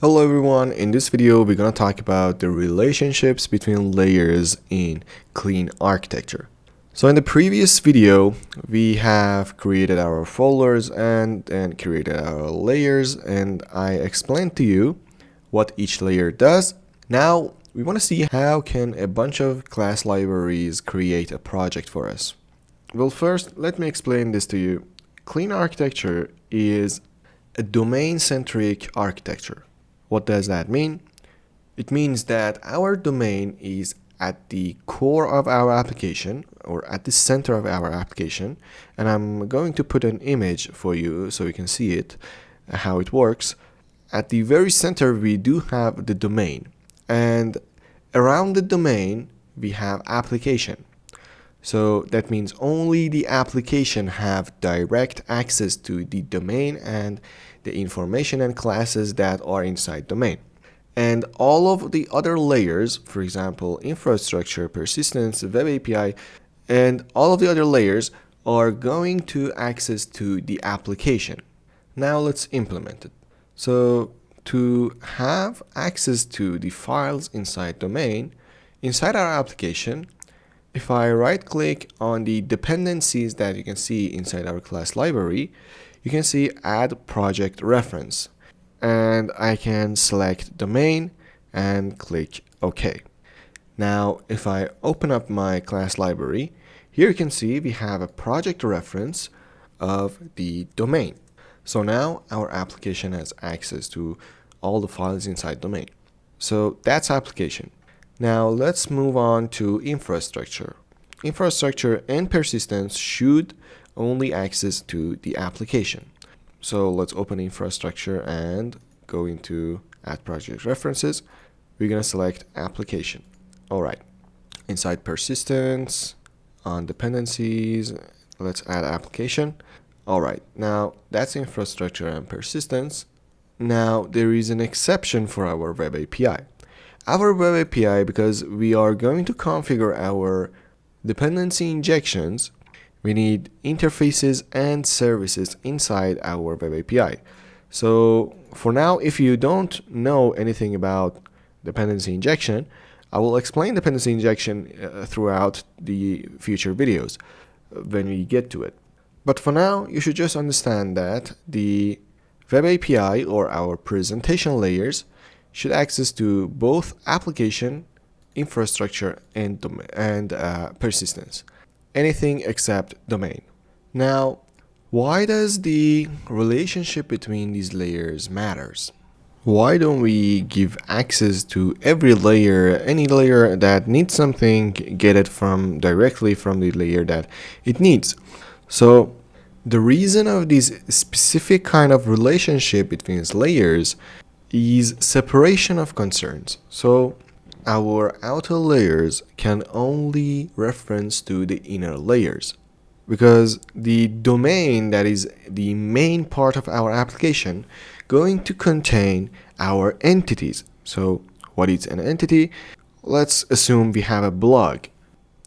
Hello everyone, in this video we're going to talk about the relationships between layers in clean architecture. So in the previous video we have created our folders and created our layers, and I explained to you what each layer does. Now we want to see how can a bunch of class libraries create a project for us. Well, first let me explain this to you. Clean architecture is a domain-centric architecture. What does that mean? It means that our domain is at the core of our application, or at the center of our application, and I'm going to put an image for you so you can see it, how it works. At the very center we do have the domain, and around the domain we have application. So that means only the application have direct access to the domain and the information and classes that are inside domain. And all of the other layers, for example, infrastructure, persistence, web API, and all of the other layers are going to access to the application. Now let's implement it. So to have access to the files inside domain, inside our application, if I right click on the dependencies that you can see inside our class library, you can see add project reference, and I can select domain and click OK. Now if I open up my class library, here you can see we have a project reference of the domain. So now our application has access to all the files inside domain. So that's application. Now let's move on to infrastructure. Infrastructure and persistence should only access to the application. So let's open infrastructure and go into add project references. We're going to select application. Alright. Inside persistence, on dependencies, let's add application. Alright, now that's infrastructure and persistence. Now there is an exception for our web API. Our web API, because we are going to configure our dependency injections, we need interfaces and services inside our web API. So for now, if you don't know anything about dependency injection, I will explain dependency injection throughout the future videos when we get to it. But for now, you should just understand that the web API, or our presentation layers, should access to both application, infrastructure, and persistence. Anything except domain. Now, why does the relationship between these layers matters? Why don't we give access to every layer, any layer that needs something, get it directly from the layer that it needs? So the reason of this specific kind of relationship between layers is separation of concerns. So our outer layers can only reference to the inner layers, because the domain, that is the main part of our application, going to contain our entities. So what is an entity? Let's assume we have a blog.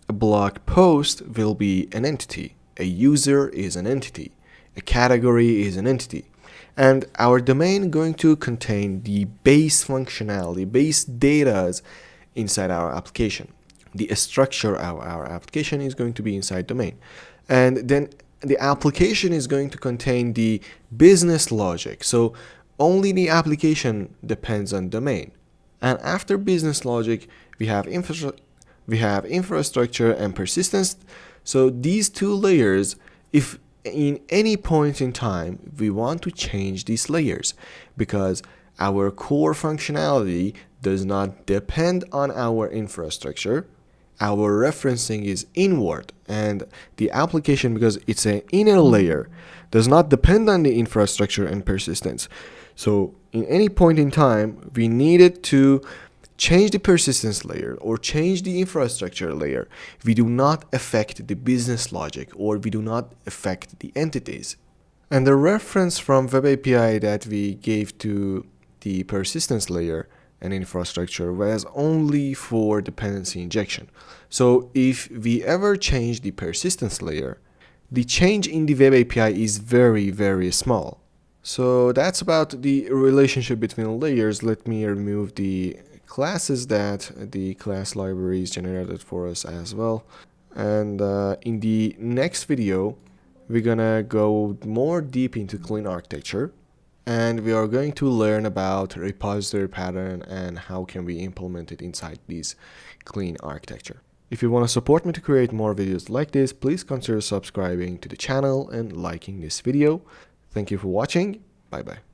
A blog post will be an entity. A user is an entity. A category is an entity. And our domain going to contain the base functionality, base data inside our application. The structure of our application is going to be inside domain. And then the application is going to contain the business logic. So only the application depends on domain. And after business logic, we have infrastructure and persistence. So these two layers, if in any point in time we want to change these layers, because our core functionality does not depend on our infrastructure, our referencing is inward, and the application, because it's an inner layer, does not depend on the infrastructure and persistence. So in any point in time we needed to change the persistence layer or change the infrastructure layer. We do not affect the business logic, or we do not affect the entities. And the reference from web API that we gave to the persistence layer and infrastructure was only for dependency injection. So if we ever change the persistence layer, the change in the web API is very, very small. So that's about the relationship between layers. Let me remove the classes that the class libraries generated for us as well. And in the next video, we're gonna go more deep into clean architecture, and we are going to learn about repository pattern and how can we implement it inside this clean architecture. If you want to support me to create more videos like this, please consider subscribing to the channel and liking this video. Thank you for watching. Bye bye.